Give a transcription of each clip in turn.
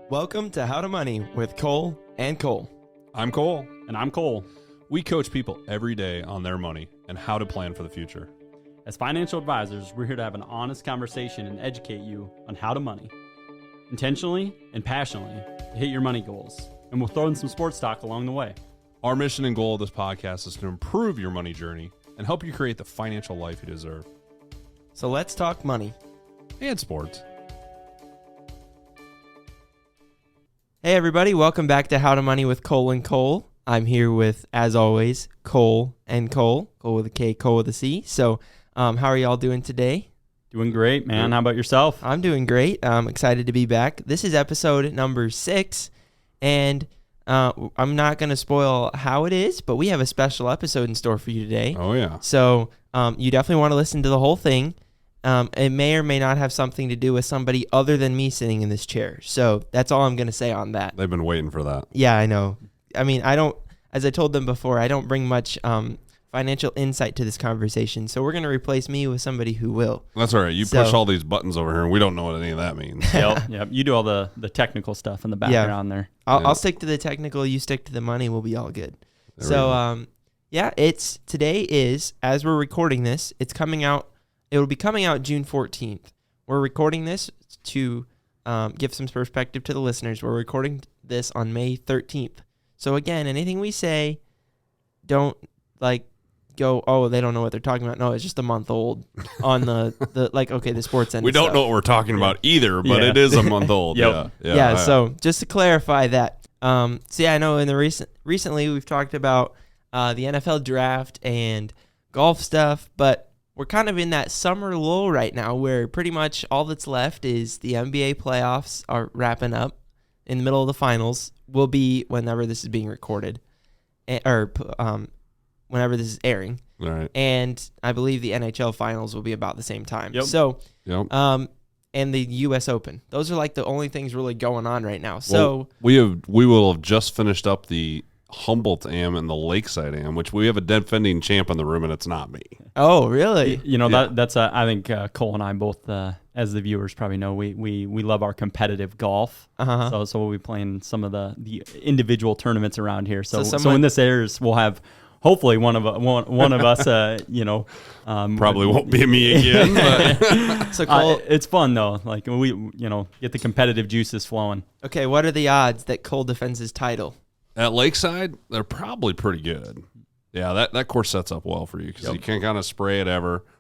Welcome to How to Money with Cole and Cole. I'm Cole. And I'm Cole. We coach people every day on their money and how to plan for the future. As financial advisors, we're here to have an honest conversation and educate you on how to money. Intentionally and passionately to hit your money goals. And we'll throw in some sports talk along the way. Our mission and goal of this podcast is to improve your money journey and help you create the financial life you deserve. So let's talk money. And sports. Hey everybody, welcome back to How to Money with Cole and Cole. I'm here with, as always, Cole and Cole. Cole with a K, Cole with a C. So how are y'all doing today? Doing great, man. How about yourself? I'm doing great. I'm excited to be back. This is episode number 6, and I'm not going to spoil how it is, but we have a special episode in store for you today. Oh, yeah. So you definitely want to listen to the whole thing. It may or may not have something to do with somebody other than me sitting in this chair. So that's all I'm going to say on that. They've been waiting for that. Yeah, I know. I mean, I don't, as I told them before, I don't bring much financial insight to this conversation. So we're going to replace me with somebody who will. That's all right. You push all these buttons over here, and we don't know what any of that means. Yep. You do all the technical stuff in the background there. I'll stick to the technical. You stick to the money. We'll be all good. Today is, as we're recording this, it's coming out. It will be coming out June 14th. We're recording this to give some perspective to the listeners. We're recording this on May 13th. So again, anything we say, don't go, oh, they don't know what they're talking about. No, it's just a month old on the sports end. We don't know what we're talking about either, but it is a month old. Yep. Yeah. So just to clarify that. I know in the recently we've talked about the NFL draft and golf stuff, but we're kind of in that summer lull right now where pretty much all that's left is the NBA playoffs are wrapping up. In the middle of the finals will be whenever this is being recorded, or whenever this is airing. Right. And I believe the NHL finals will be about the same time. Yep. So, and the U.S. Open. Those are like the only things really going on right now. So we will have just finished up the Humboldt Am and the Lakeside Am, which we have a defending champ in the room, and it's not me. Oh, really? That's I think Cole and I both, as the viewers probably know, we love our competitive golf. Uh-huh. So we'll be playing some of the individual tournaments around here. So someone, when this airs, we'll have hopefully one of us. Probably won't be me again. But. So Cole, it's fun though. Like we get the competitive juices flowing. Okay, what are the odds that Cole defends his title? At Lakeside, they're probably pretty good. Yeah, that course sets up well for you because you can kind of spray it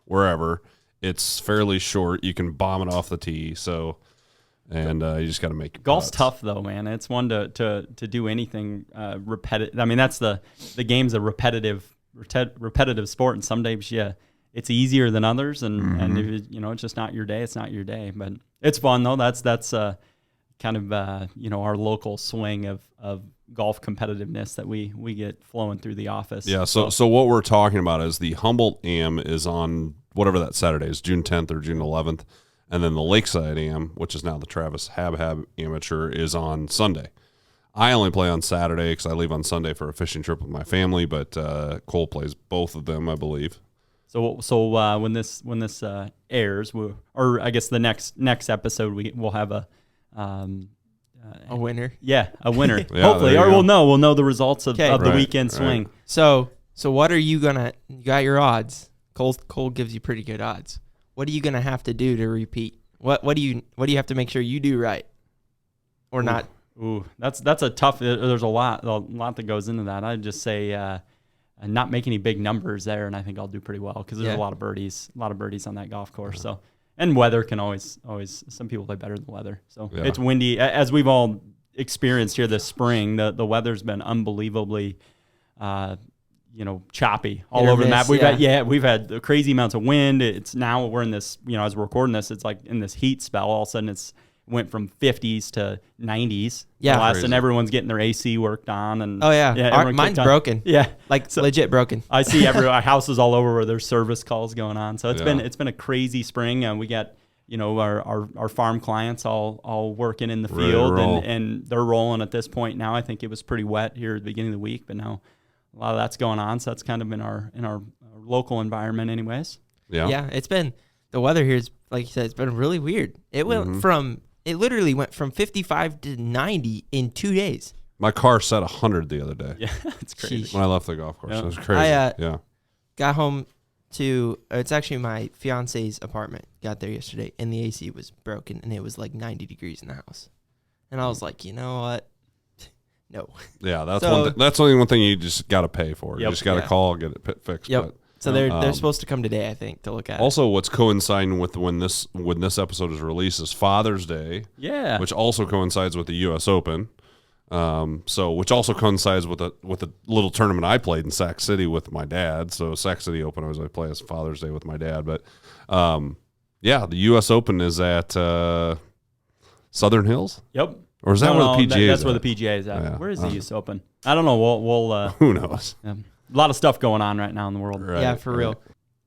wherever. It's fairly short. You can bomb it off the tee. So, and you just got to make golf's putts. tough though, man. It's one to do anything repetitive. I mean, that's the game's a repetitive sport, and some days it's easier than others, and if it's just not your day, it's not your day. But it's fun though. That's kind of our local swing of golf competitiveness that we get flowing through the office. Yeah, so what we're talking about is the Humboldt Am is on whatever that Saturday is, June 10th or June 11th, and then the Lakeside Am, which is now the Travis Hab Amateur, is on Sunday. I only play on Saturday because I leave on Sunday for a fishing trip with my family, but Cole plays both of them, I believe. So when this airs, or I guess the next episode, we'll have a winner. Yeah, a winner. Yeah, hopefully, or we'll know the results of the weekend swing. Right. So what are you gonna? You got your odds. Cole gives you pretty good odds. What are you gonna have to do to repeat? What do you have to make sure you do right, or not? Ooh, that's a tough. There's a lot that goes into that. I'd just say not make any big numbers there, and I think I'll do pretty well because there's a lot of birdies on that golf course. So. And weather can always, some people play better than the weather. So It's windy. As we've all experienced here this spring, the weather's been unbelievably, choppy all over the map. We've had crazy amounts of wind. It's now we're in this, as we're recording this, it's like in this heat spell. All of a sudden it's went from 50s to 90s. Yeah. And everyone's getting their AC worked on. And mine's broken. Yeah. Legit broken. I see houses all over where there's service calls going on. So it's been a crazy spring. And we got, our farm clients all working in the field and they're rolling at this point now. I think it was pretty wet here at the beginning of the week, but now a lot of that's going on. So that's kind of in our local environment anyways. Yeah. It's been, the weather here is, like you said, it's been really weird. It went from it literally went from 55 to 90 in 2 days. My car set 100 the other day. Yeah, it's crazy. Sheesh. When I left the golf course. Yeah. It was crazy. Yeah. Got home to, it's actually my fiance's apartment. Got there yesterday, and the AC was broken, and it was like 90 degrees in the house. And I was like, you know what? No. Yeah, that's So- that's only one thing you just got to pay for. You Yep. just got to Yeah. call, get it fixed. Yep. But So they're supposed to come today, I think, to look at it. also, what's coinciding with when this episode is released is Father's Day, Yeah. which also coincides with the U.S. Open. Which also coincides with a little tournament I played in Sac City with my dad. So Sac City Open, I play as Father's Day with my dad. But the U.S. Open is at Southern Hills, Yep. or is that where the PGA is? That's where at? the PGA is at. Yeah. Where is the US Open? I don't know. We'll Who knows? a lot of stuff going on right now in the world. Right, Yeah, for real. right.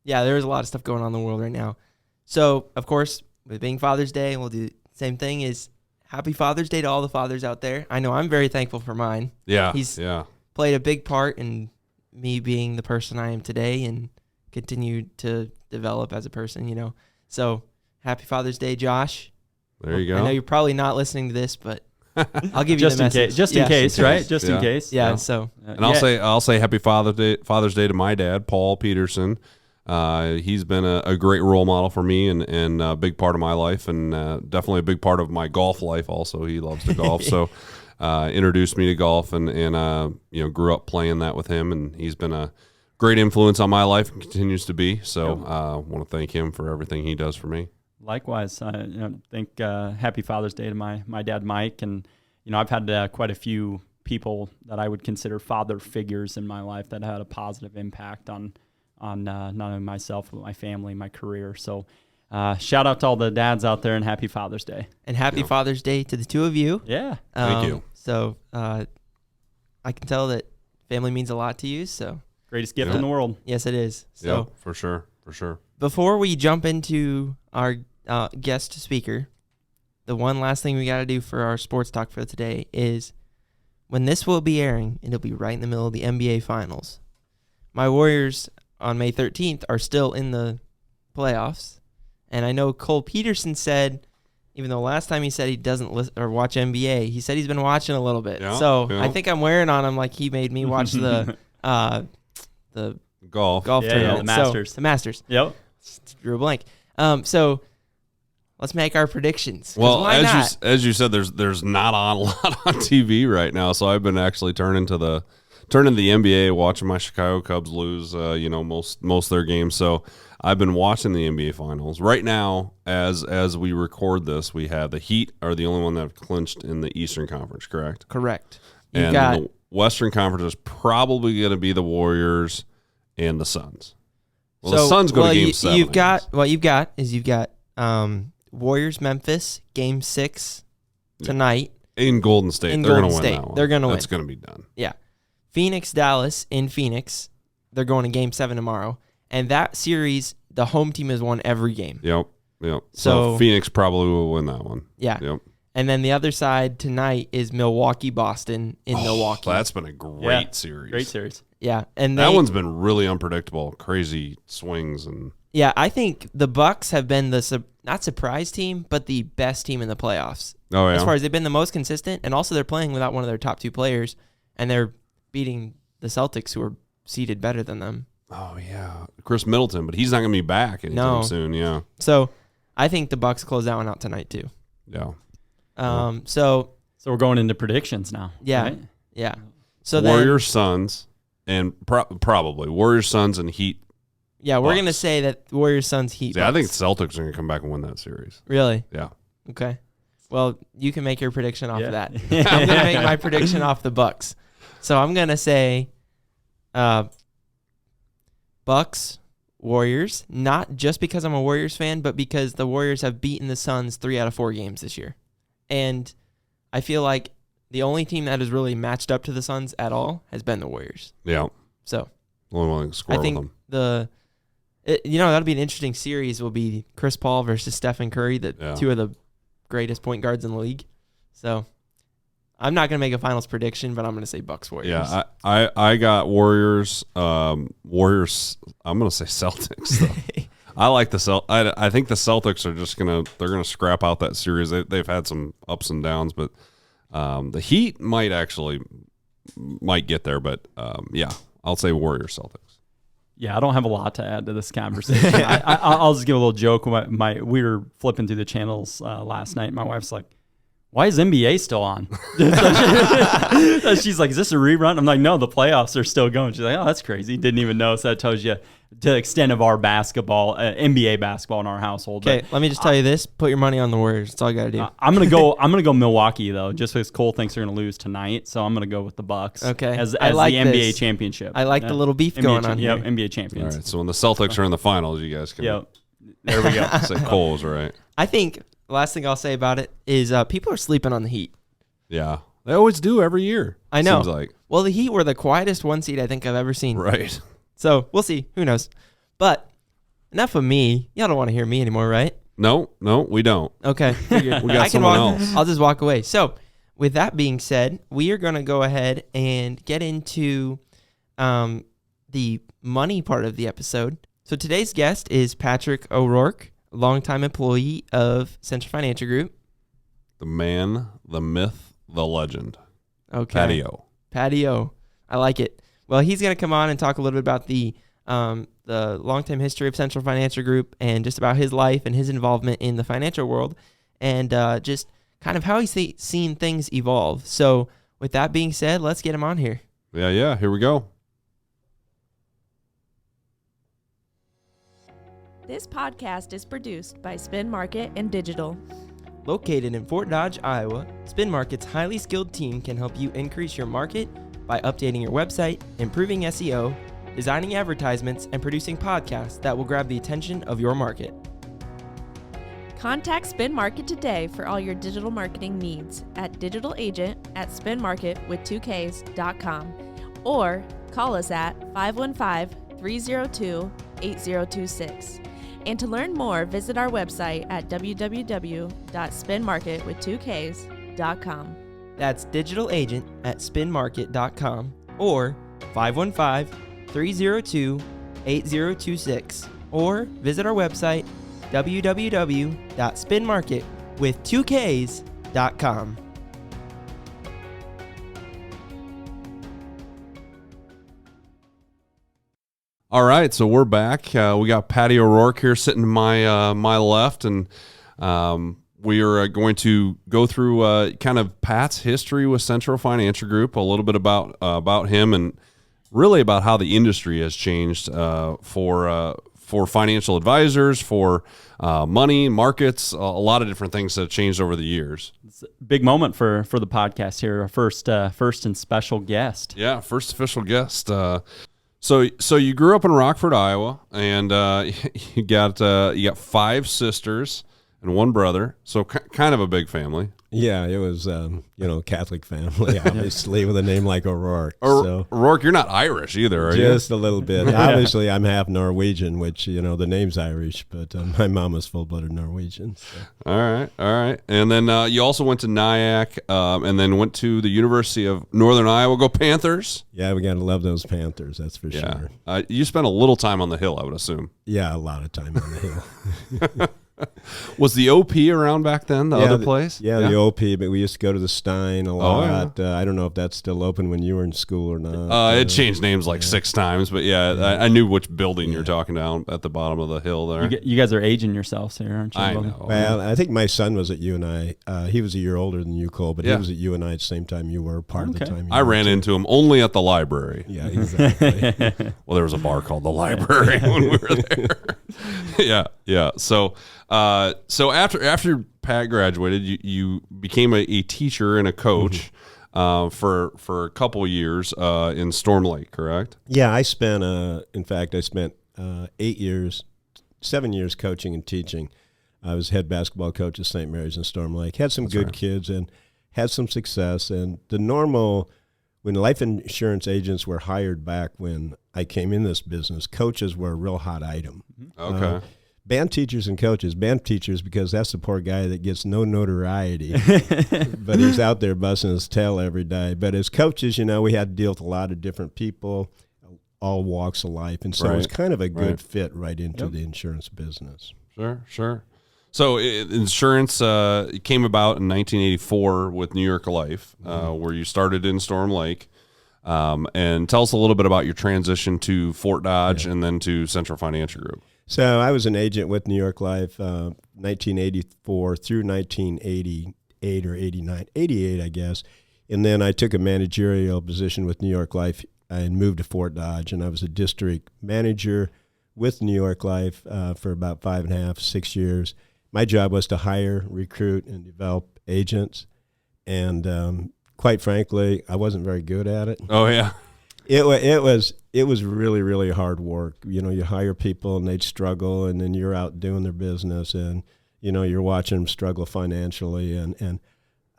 Yeah, there's a lot of stuff going on in the world right now. So, of course, with being Father's Day, we'll do the same thing is Happy Father's Day to all the fathers out there. I know I'm very thankful for mine. Yeah, He's- yeah. Played a big part in me being the person I am today and continue to develop as a person, you know. So, Happy Father's Day, Josh. There you I know go. you're probably not listening to this, but I'll give you Just the in message. case. Just Yeah. in case, right? Just Yeah. in case. Yeah, Yeah. so And I'll say Happy Father's Day to my dad, Paul Peterson. He's been a great role model for me and a big part of my life, and definitely a big part of my golf life. Also, he loves to golf, so introduced me to golf, and grew up playing that with him, and he's been a great influence on my life and continues to be. So I want to thank him for everything he does for me. Likewise, I think Happy Father's Day to my dad, Mike, and I've had quite a few people that I would consider father figures in my life that had a positive impact on not only myself but my family, my career. So shout out to all the dads out there and Happy Father's Day. and Happy Father's Day to the two of you. Yeah, Thank you. So I can tell that family means a lot to you. So greatest gift Yeah. in the world. yes, it is. So Yeah, for sure. before we jump into our guest speaker, the one last thing we got to do for our sports talk for today is when this will be airing, it'll be right in the middle of the NBA Finals. My Warriors on May 13th are still in the playoffs, and I know Cole Peterson said, even though last time he said he doesn't listen or watch NBA, he said he's been watching a little bit. Yeah, So yeah. I think I'm wearing on him like he made me watch the Golf. golf Yeah, tournament. the So, Masters. the Masters. Yep. Drew a blank. So let's make our predictions. 'Cause Well, why not? as you said, there's not a lot on TV right now, so I've been actually turning to the NBA, watching my Chicago Cubs lose, most of their games. So I've been watching the NBA Finals right now. As we record this, we have the Heat are the only one that have clinched in the Eastern Conference, correct? Correct. You've And got the Western Conference is probably going to be the Warriors and the Suns. Well, the Suns go to Game 7. You've got Warriors Memphis Game 6 tonight. in Golden State. In They're going Golden to win State. that one. They're gonna That's win. going to be done. Yeah. Phoenix Dallas in Phoenix. They're going to Game 7 tomorrow. And that series, the home team has won every game. Yep. So So- Phoenix probably will win that one. Yeah. Yep. And then the other side tonight is Milwaukee Boston in Milwaukee. That's been a great Yeah. series. Great series. Yeah. And That they, one's been really unpredictable, crazy swings, and yeah, I think the Bucks have been the not surprise team, but the best team in the playoffs. oh yeah, As far as they've been the most consistent, and also they're playing without one of their top two players, and they're beating the Celtics, who are seeded better than them. oh yeah, Chris Middleton, but he's not going to be back anytime No. soon. Yeah, So I think the Bucks close that one out tonight too. yeah. So So we're going into predictions now. yeah, right? yeah. So Warriors, Suns, and probably Warriors, Suns, and Heat. then, yeah, we're Bucks. gonna say that Warriors, Suns, Heat. See, I think Bucks. Celtics are going to come back and win that series. Really Yeah, okay. Well, you can make your prediction off of Yeah. that. I'm gonna make my prediction off the Bucks. So I'm gonna say, Bucks, Warriors. Not just because I'm a Warriors fan, but because the Warriors have beaten the Suns 3 out of 4 games this year, and I feel like the only team that has really matched up to the Suns at all has been the Warriors. yeah. So Only one that can score I with think them. that'll be an interesting series. Will be Chris Paul versus Stephen Curry, Yeah. two of the greatest point guards in the league. So I'm not gonna make a finals prediction, but I'm gonna say Bucks Warriors. Yeah, I got Warriors. Warriors. I'm going to say Celtics though. I like I think the Celtics are they're gonna scrap out that series. They've had some ups and downs, but the Heat might get there. But yeah, I'll say Warriors Celtics. Yeah, I don't have a lot to add to this conversation. I'll just give a little joke. We were flipping through the channels last night. My wife's like, "Why is NBA still on?" She's like, "Is this a rerun?" I'm like, "No, the playoffs are still going." She's like, "Oh, that's crazy. Didn't even know." So that tells you the extent of our basketball, NBA basketball in our household. Okay, let me just tell you this: put your money on the Warriors. That's all you got to do. I'm gonna go Milwaukee though, just because Cole thinks they're gonna lose tonight. So I'm gonna go with the Bucks. Okay, as I like the NBA this. championship. I like the little beef going on here. Yep, NBA champions. All right, so when the Celtics are in the finals, you guys can. Yep, there we go. Say Cole's right. I think the last thing I'll say about it is people are sleeping on the Heat. Yeah, they always do every year. I know. Seems like. Well, the Heat were the quietest one seed I think I've ever seen. Right. So we'll see. Who knows? But enough of me. Y'all don't want to hear me anymore, right? No, we don't. Okay. Figured. We got someone else. I'll just walk away. So with that being said, we are going to go ahead and get into the money part of the episode. So today's guest is Patrick O'Rourke, a longtime employee of Central Financial Group. The man, the myth, the legend. Okay. Patio. I like it. Well, he's going to come on and talk a little bit about the long-time history of Central Financial Group and just about his life and his involvement in the financial world and just kind of how he's seen things evolve. So with that being said, let's get him on here. Yeah. Here we go. This podcast is produced by Spin Market and Digital. Located in Fort Dodge, Iowa, Spin Market's highly skilled team can help you increase your market by updating your website, improving SEO, designing advertisements, and producing podcasts that will grab the attention of your market. Contact Spin Market today for all your digital marketing needs at digitalagent@spinmarketwith2ks.com or call us at 515-302-8026. And to learn more, visit our website at www.spinmarketwith2ks.com. That's digitalagent@spinmarket.com or 515-302-8026 or visit our website www.spinmarketwith2ks.com. All right, so we're back. We got Patty O'Rourke here sitting to my left, and we are going to go through kind of Pat's history with Central Financial Group, a little bit about him, and really about how the industry has changed for financial advisors, for money, markets, a lot of different things that have changed over the years. It's a big moment for the podcast here. Our first and special guest. Yeah, first official guest. So you grew up in Rockford, Iowa, and you got 5 sisters and 1 brother. So kind of a big family. Yeah, it was Catholic family, obviously, with a name like O'Rourke. So. O'Rourke, you're not Irish either, are you? Just a little bit. Obviously, I'm half Norwegian, which the name's Irish, but my mom is full-blooded Norwegian. So. All right. And then you also went to Nyack, and then went to the University of Northern Iowa. Go Panthers! Yeah, we got to love those Panthers, that's for sure. You spent a little time on the Hill, I would assume. Yeah, a lot of time on the Hill. Was the OP around back then, the other place? Yeah, the OP, but we used to go to the Stein a lot. Yeah. I don't know if that's still open when you were in school or not. It changed names like 6 times, but I knew which building you're talking down at the bottom of the hill there. You guys are aging yourselves here, aren't you? I know. Well, I think my son was at UNI. He was a year older than you, Cole, but he was at UNI at the same time you were, part of the time. I ran into him only at the library. Yeah, exactly. Well, there was a bar called the Library when we were there. Yeah. So after Pat graduated, you became a teacher and a coach for a couple years in Storm Lake, correct? Yeah, I spent 7 years coaching and teaching. I was head basketball coach at St. Mary's in Storm Lake. Had some good kids and had some success. And the normal, when life insurance agents were hired back when I came in this business, coaches were a real hot item. Okay. Band teachers and coaches. Band teachers, because that's the poor guy that gets no notoriety, but he's out there busting his tail every day. But as coaches, we had to deal with a lot of different people, all walks of life, and so Right. it's kind of a good Right. fit right into the insurance business. Sure. So insurance came about in 1984 with New York Life, where you started in Storm Lake. And tell us a little bit about your transition to Fort Dodge and then to Central Financial Group. So I was an agent with New York Life 1984 through 1988 or 89, 88, I guess. And then I took a managerial position with New York Life and moved to Fort Dodge. And I was a district manager with New York Life for about 5.5, 6 years. My job was to hire, recruit, and develop agents. And quite frankly, I wasn't very good at it. Oh, yeah. It was really, really hard work. You know, you hire people and they'd struggle, and then you're out doing their business, and you know you're watching them struggle financially. And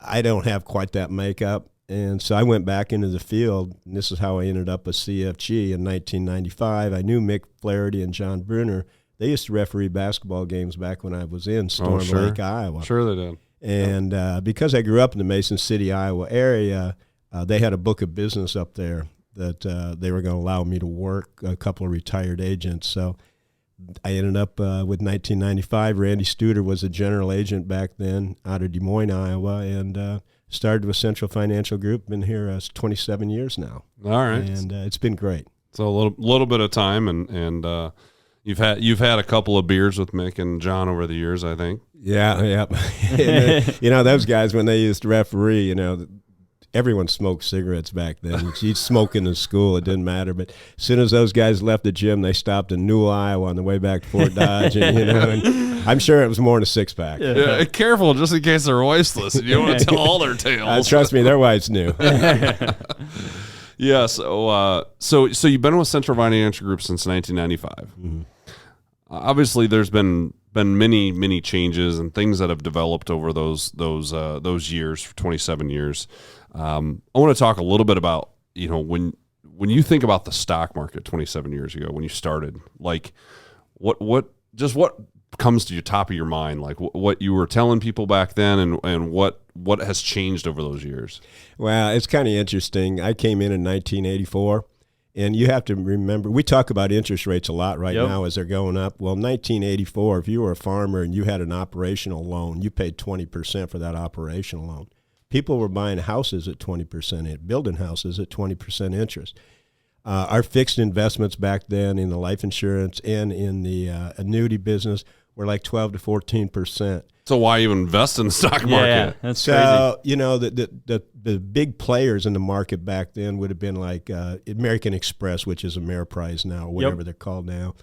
I don't have quite that makeup, and so I went back into the field. And this is how I ended up with CFG in 1995. I knew Mick Flaherty and John Bruner. They used to referee basketball games back when I was in Storm Lake, Iowa. Sure they did. And because I grew up in the Mason City, Iowa area, they had a book of business up there that they were going to allow me to work, a couple of retired agents. So I ended up with 1995. Randy Studer was a general agent back then out of Des Moines, Iowa, and started with Central Financial Group. Been here 27 years now. All right. And it's been great. So a little bit of time, and you've had a couple of beers with Mick and John over the years, I think. Yeah. And, you know, those guys, when they used to referee, you know, everyone smoked cigarettes back then. You'd smoke in the school, it didn't matter. But as soon as those guys left the gym, they stopped in Newell, Iowa on the way back to Fort Dodge. And, you know, and I'm sure it was more than a six-pack. Yeah, careful, just in case their wives listen. You don't want to tell all their tales. Trust me, their wives knew. Yeah, so you've been with Central Financial Group since 1995. Mm-hmm. Obviously, there's been many changes and things that have developed over those years, for 27 years. I want to talk a little bit about, you know, when you think about the stock market 27 years ago when you started, like what comes to the top of your mind, like what you were telling people back then, and what has changed over those years? Well, it's kind of interesting. I came in 1984. And you have to remember, we talk about interest rates a lot right now as they're going up. Well, 1984, if you were a farmer and you had an operational loan, you paid 20% for that operational loan. People were buying houses at 20%, building houses at 20% interest. Our fixed investments back then in the life insurance and in the annuity business were like 12 to 14%. So why even invest in the stock market? Yeah, that's so, crazy. you know, the big players in the market back then would have been like American Express, which is Ameriprise now, or whatever they're called now.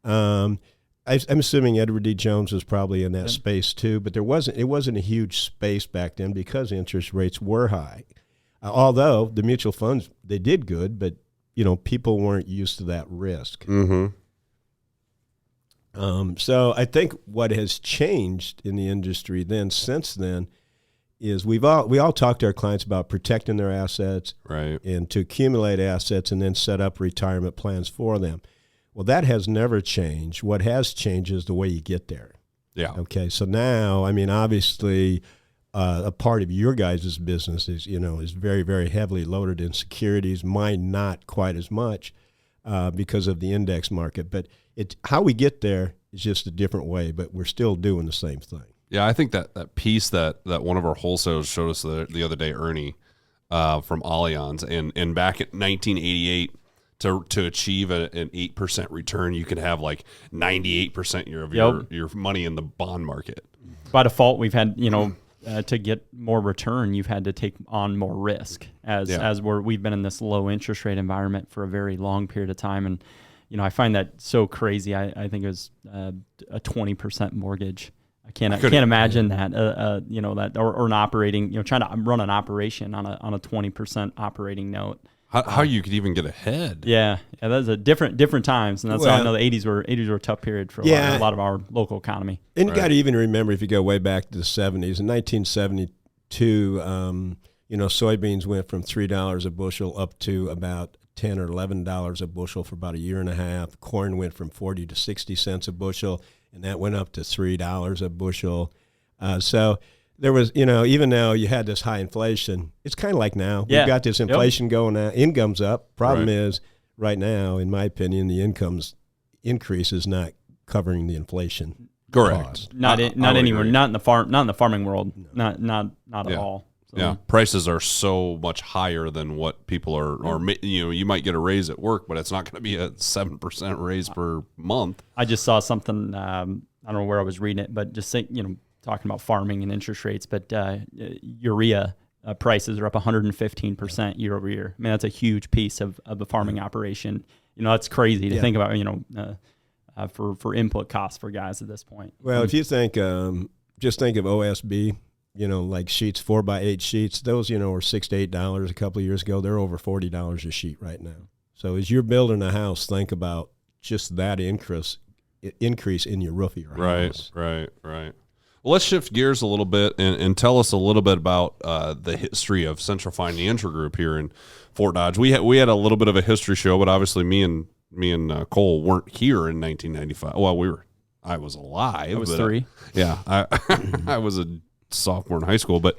I'm assuming Edward D. Jones was probably in that space too, but it wasn't a huge space back then because interest rates were high. Although the mutual funds, they did good, but, you know, people weren't used to that risk. Mm-hmm. So I think what has changed in the industry since then is we all talk to our clients about protecting their assets, right, and to accumulate assets and then set up retirement plans for them. Well, that has never changed. What has changed is the way you get there. Yeah. Okay. So now, I mean, obviously, a part of your guys' business is very, very heavily loaded in securities. Mine not quite as much because of the index market, but how we get there is just a different way, but we're still doing the same thing. Yeah, I think that piece that one of our wholesalers showed us the other day, Ernie, from Allianz, and back in 1988, to achieve an 8% return, you could have like 98% of your money in the bond market. By default, we've had, to get more return, you've had to take on more risk as we've been in this low interest rate environment for a very long period of time. And, I find that so crazy. I think it was a 20% mortgage. I can't imagine that, that or an operating, trying to run an operation on a 20% operating note. How you could even get ahead? Yeah, that's a different times, and that's how I know the 80s were a tough period for a lot of our local economy. And you got to even remember, if you go way back to the 70s, in 1972, soybeans went from $3 a bushel up to about $10 or $11 a bushel for about a year and a half. Corn went from 40 to 60 cents a bushel, and that went up to $3 a bushel. So there was, even though you had this high inflation, it's kind of like now. We've got this inflation going on. Income's up. Problem is right now, in my opinion, the incomes increase is not covering the inflation. Correct. Cost. Not I anywhere. agree. Not in the farming world. Not at Yeah. all. So, Yeah, prices are so much higher than what people are. You might get a raise at work, but it's not going to be a 7% raise per month. I just saw something. I don't know where I was reading it, but just talking about farming and interest rates. But urea prices are up 115% year over year. I mean, that's a huge piece of a farming operation. That's crazy to think about. For input costs for guys at this point. Well, if you think, just think of OSB. Like sheets, 4x8 sheets, those, were $6 to $8 a couple of years ago. They're over $40 a sheet right now. So as you're building a house, think about just that increase in your roof of your house. Right. Well, let's shift gears a little bit and tell us a little bit about the history of Central Financial Group here in Fort Dodge. We had a little bit of a history show, but obviously me and Cole weren't here in 1995. Well, I was alive. I was 3. Yeah, I was a sophomore in high school. But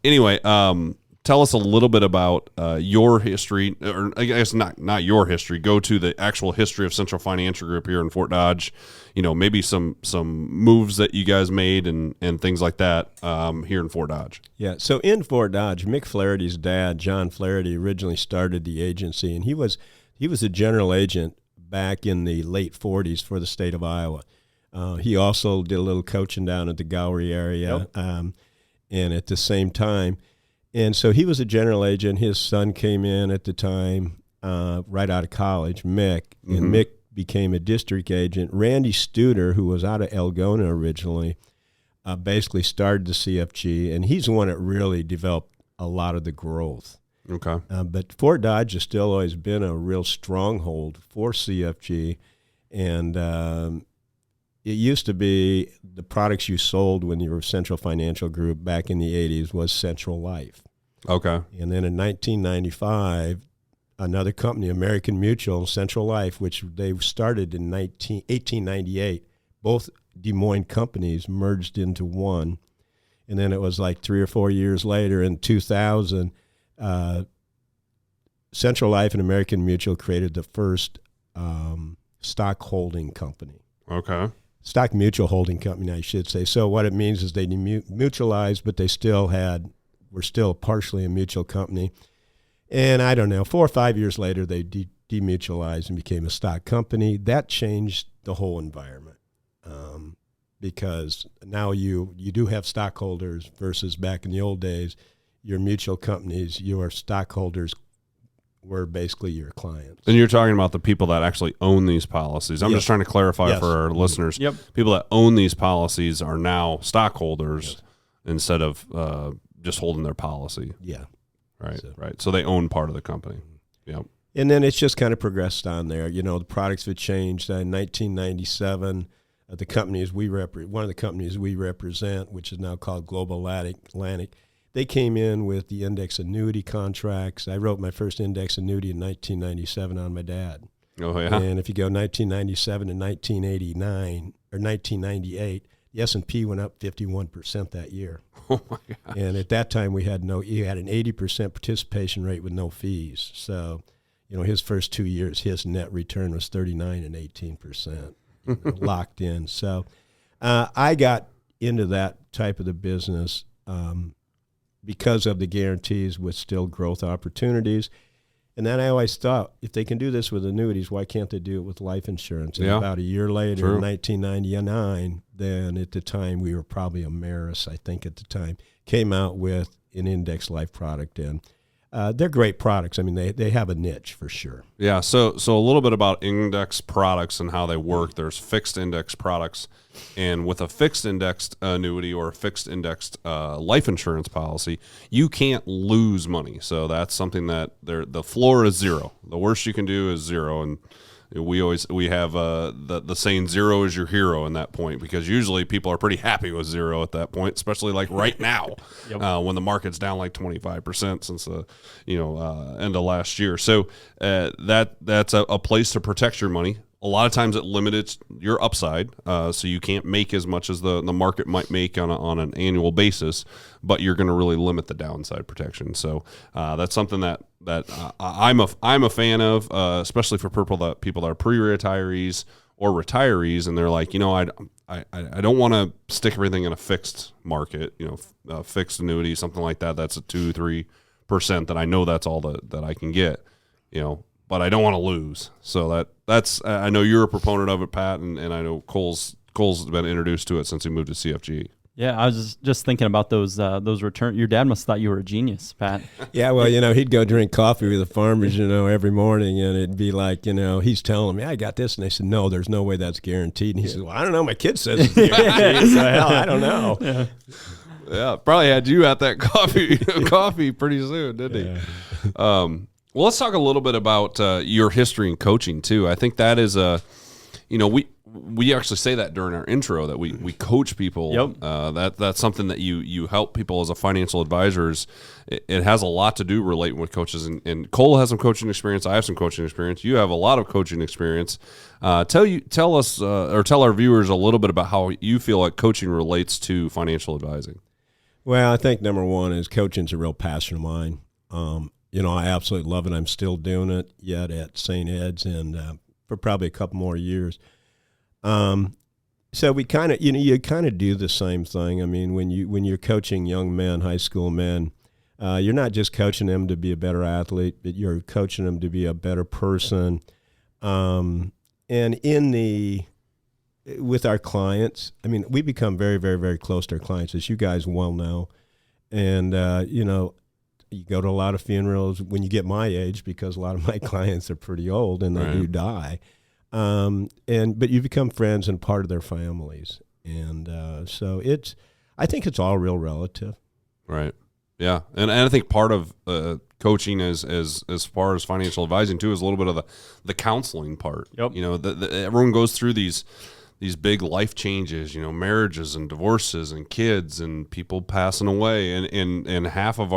anyway, tell us a little bit about your history, or I guess not your history. Go to the actual history of Central Financial Group here in Fort Dodge. Maybe some moves that you guys made and things like that here in Fort Dodge. Yeah. So in Fort Dodge, Mick Flaherty's dad, John Flaherty, originally started the agency, and he was a general agent back in the late 40s for the state of Iowa. He also did a little coaching down at the Gowrie area, and at the same time. And so he was a general agent. His son came in at the time, right out of college, Mick, and Mick became a district agent. Randy Studer, who was out of Elgona originally, basically started the CFG, and he's the one that really developed a lot of the growth. Okay. But Fort Dodge has still always been a real stronghold for CFG, and it used to be the products you sold when you were Central Financial Group back in the 80s was Central Life. Okay. And then in 1995, another company, American Mutual and Central Life, which they started in 1898, both Des Moines companies merged into one. And then it was like 3 or 4 years later in 2000, Central Life and American Mutual created the first stock holding company. Okay. Stock mutual holding company, I should say. So what it means is they mutualized, but they were still partially a mutual company. And I don't know, 4 or 5 years later, they demutualized and became a stock company. That changed the whole environment because now you do have stockholders versus back in the old days, your mutual companies, your stockholders were basically your clients. And you're talking about the people that actually own these policies. I'm just trying to clarify for our listeners. Yep. People that own these policies are now stockholders instead of just holding their policy. Yeah. Right. So they own part of the company. Yep. And then it's just kind of progressed on there. The products have changed. In 1997, the companies one of the companies we represent, which is now called Global Atlantic, they came in with the index annuity contracts. I wrote my first index annuity in 1997 on my dad. Oh, yeah. And if you go 1997 to 1989 or 1998, the S&P went up 51% that year. Oh, my God. And at that time, you had an 80% participation rate with no fees. So, his first 2 years, his net return was 39 and 18%, locked in. So I got into that type of the business because of the guarantees with still growth opportunities. And then I always thought, if they can do this with annuities, why can't they do it with life insurance? And about a year later, in 1999, then at the time, we were probably Ameris, I think at the time, came out with an index life product. And they're great products. I mean, they have a niche for sure. Yeah, so a little bit about index products and how they work. There's fixed index products, and with a fixed indexed annuity or a fixed indexed life insurance policy, you can't lose money. So that's something that the floor is 0. The worst you can do is 0, and we have the saying 0 is your hero in that point, because usually people are pretty happy with 0 at that point, especially like right now when the market's down like 25% since the end of last year. So that's a place to protect your money. a lot of times it limits your upside, so you can't make as much as the market might make on an annual basis, but you're going to really limit the downside protection. So that's something that I'm a fan of, especially for people that are pre-retirees or retirees, and they're like, I don't want to stick everything in a fixed market, fixed annuity, something like that. That's a 2-3% that I know that's all that I can get, but I don't want to lose. So that's I know you're a proponent of it, Pat, and I know Cole's been introduced to it since he moved to CFG. Yeah, I was just thinking about those return. Your dad must have thought you were a genius, Pat. Yeah, well, he'd go drink coffee with the farmers, every morning, and it'd be like, he's telling me, I got this, and they said, no, there's no way that's guaranteed. And he said, well, I don't know, my kid says it's guaranteed, so hell, I don't know. Yeah, probably had you at that coffee pretty soon, didn't he? Well, let's talk a little bit about your history in coaching too. I think that is we actually say that during our intro that we coach people. Yep. That's something that you help people as a financial advisors. It has a lot to do relating with coaches. And Cole has some coaching experience. I have some coaching experience. You have a lot of coaching experience. Tell us or tell our viewers a little bit about how you feel like coaching relates to financial advising. Well, I think number one is coaching's a real passion of mine. I absolutely love it. I'm still doing it yet at St. Ed's and for probably a couple more years. So we kind of, you kind of do the same thing. I mean, when you're coaching young men, high school men, you're not just coaching them to be a better athlete, but you're coaching them to be a better person. And with our clients, I mean, we become very, very, very close to our clients, as you guys well know. And, you go to a lot of funerals when you get my age, because a lot of my clients are pretty old and they do die. But you become friends and part of their families. And so I think it's all real relative. Right. Yeah. And I think part of coaching as far as financial advising too is a little bit of the counseling part. Yep. Everyone goes through these big life changes, marriages and divorces and kids and people passing away. And half of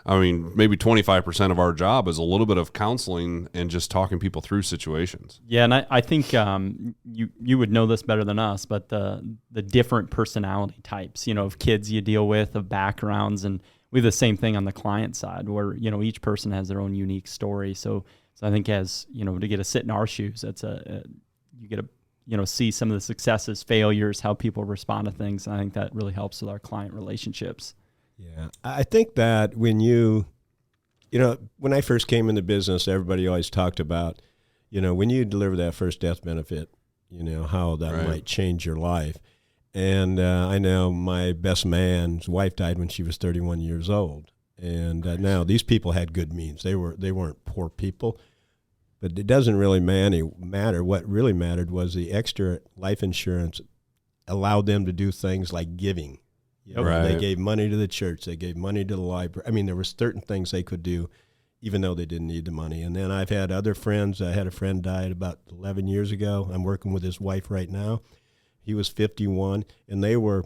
maybe 25% of our job is a little bit of counseling and just talking people through situations. Yeah, and I think you would know this better than us, but the different personality types, of kids you deal with, of backgrounds, and we have the same thing on the client side where, each person has their own unique story. So I think as, to get to sit in our shoes, that's you get to see some of the successes, failures, how people respond to things. And I think that really helps with our client relationships. Yeah, I think that when when I first came in the business, everybody always talked about, when you deliver that first death benefit, how that might change your life. And I know my best man's wife died when she was 31 years old. And now these people had good means. They weren't poor people. But it doesn't really matter. What really mattered was the extra life insurance allowed them to do things like giving. They gave money to the church. They gave money to the library. I mean, there were certain things they could do even though they didn't need the money. And then I've had other friends. I had a friend died about 11 years ago. I'm working with his wife right now. He was 51, and they were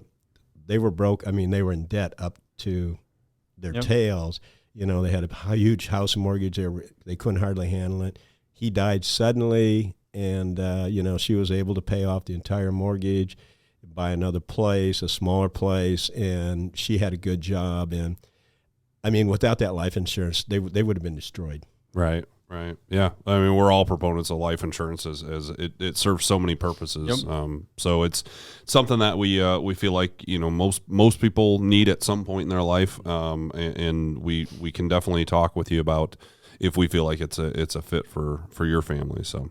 broke. I mean, they were in debt up to their tails. They had a huge house mortgage. They couldn't hardly handle it. He died suddenly, and, she was able to pay off the entire mortgage, buy another place, a smaller place, and she had a good job. And, I mean, without that life insurance, they would have been destroyed. Right. Yeah. I mean, we're all proponents of life insurance as it serves so many purposes. Yep. So it's something that we feel like, most people need at some point in their life. And we can definitely talk with you about if we feel like it's a fit for your family. So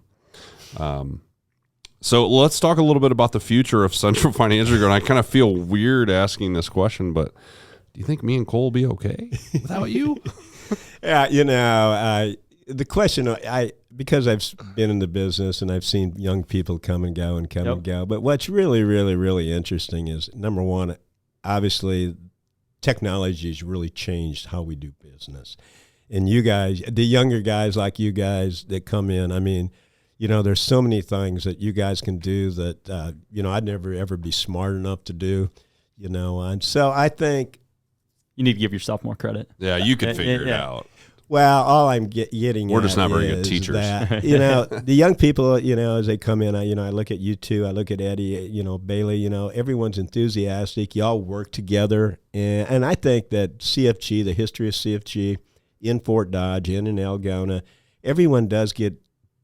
let's talk a little bit about the future of Central Financial Group. And I kind of feel weird asking this question, but do you think me and Cole will be okay without you? Yeah, the question, because I've been in the business and I've seen young people come and go and come and go. But what's really, really, really interesting is, number one, obviously technology has really changed how we do business. And you guys, the younger guys like you guys that come in, I mean, there's so many things that you guys can do that, I'd never, ever be smart enough to do, and so I think. You need to give yourself more credit. Yeah, you could figure it out. Well, all I'm getting We're at just not very good is teachers. that, the young people, as they come in, I look at you two, I look at Eddie, Bailey, everyone's enthusiastic. Y'all work together. And I think that CFG, the history of CFG in Fort Dodge and in Algona, everyone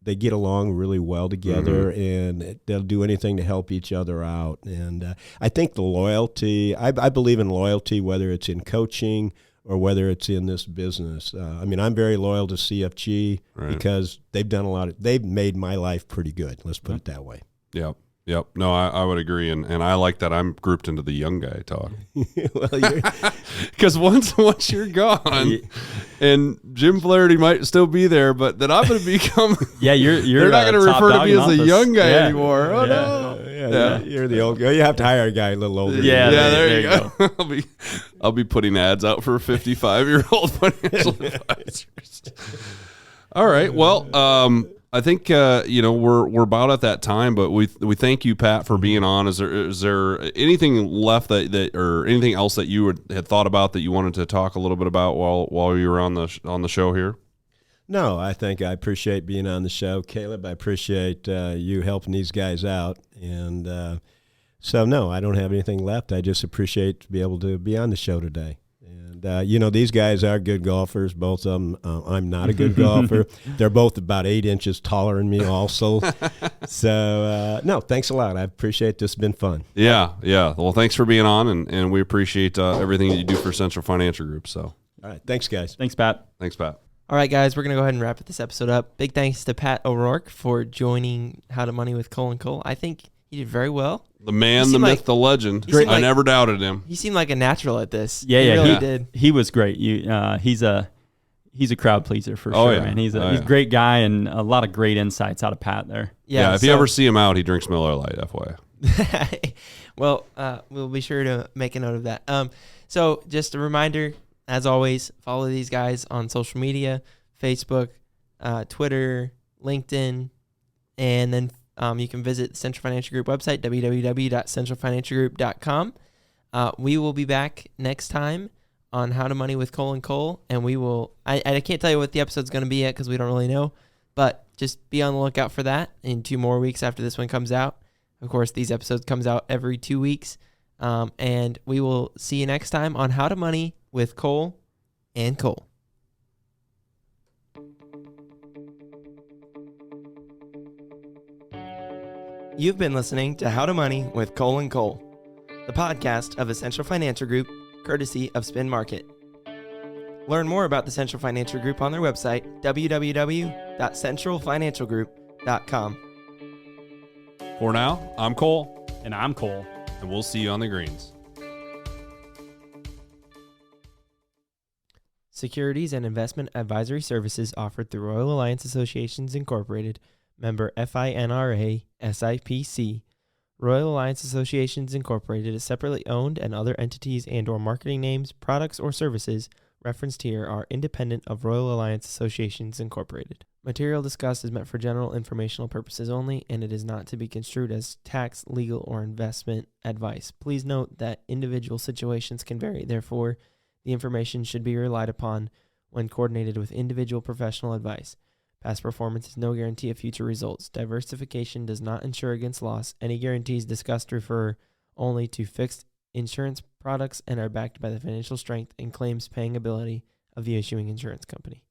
they get along really well together, and they'll do anything to help each other out. And I think the loyalty, I believe in loyalty, whether it's in coaching or whether it's in this business. I'm very loyal to CFG because they've made my life pretty good. Let's put it that way. Yep. No, I would agree. And I like that I'm grouped into the young guy talk. Because once you're gone, and Jim Flaherty might still be there, but then I'm going to become. Yeah, they're not going to refer to me as a young guy anymore. Oh, no. Yeah, you're the old guy. You have to hire a guy a little older. Yeah, there you go. I'll be putting ads out for 55-year-old financial advisors. All right. Well, I think we're about at that time, but we thank you, Pat, for being on. Is there anything left that or anything else that you had thought about that you wanted to talk a little bit about while you were on the show here? No, I think I appreciate being on the show, Caleb. I appreciate you helping these guys out, and so no, I don't have anything left. I just appreciate to be able to be on the show today. And these guys are good golfers, both of them. I'm not a good golfer. They're both about 8 inches taller than me, also. So no, thanks a lot. I appreciate this. It's been fun. Yeah. Well, thanks for being on, and we appreciate everything that you do for Central Financial Group. So, all right, thanks, guys. Thanks, Pat. All right, guys, we're going to go ahead and wrap this episode up. Big thanks to Pat O'Rourke for joining How to Money with Cole & Cole. I think he did very well. The man, the myth, the legend. I never doubted him. He seemed like a natural at this. Yeah, he really did. He was great. He's a crowd pleaser for sure, man. He's a great guy, and a lot of great insights out of Pat there. Yeah, if you ever see him out, he drinks Miller Lite, FYI. Well, we'll be sure to make a note of that. So just a reminder, as always, follow these guys on social media, Facebook, Twitter, LinkedIn, and then you can visit the Central Financial Group website, www.centralfinancialgroup.com. We will be back next time on How to Money with Cole & Cole, and we will – I can't tell you what the episode's going to be yet because we don't really know, but just be on the lookout for that in 2 more weeks after this one comes out. Of course, these episodes comes out every 2 weeks, and we will see you next time on How to Money with Cole & Cole. You've been listening to How to Money with Cole & Cole, the podcast of Essential Financial Group, courtesy of Spin Market. Learn more about the Central Financial Group on their website, www.centralfinancialgroup.com. For now, I'm Cole. And I'm Cole. And we'll see you on the greens. Securities and investment advisory services offered through Royal Alliance Associations Incorporated, member FINRA, SIPC. Royal Alliance Associations Incorporated is separately owned, and other entities and/or marketing names, products, or services referenced here are independent of Royal Alliance Associations Incorporated. Material discussed is meant for general informational purposes only, and it is not to be construed as tax, legal, or investment advice. Please note that individual situations can vary. Therefore, the information should be relied upon when coordinated with individual professional advice. Past performance is no guarantee of future results. Diversification does not insure against loss. Any guarantees discussed refer only to fixed insurance products and are backed by the financial strength and claims paying ability of the issuing insurance company.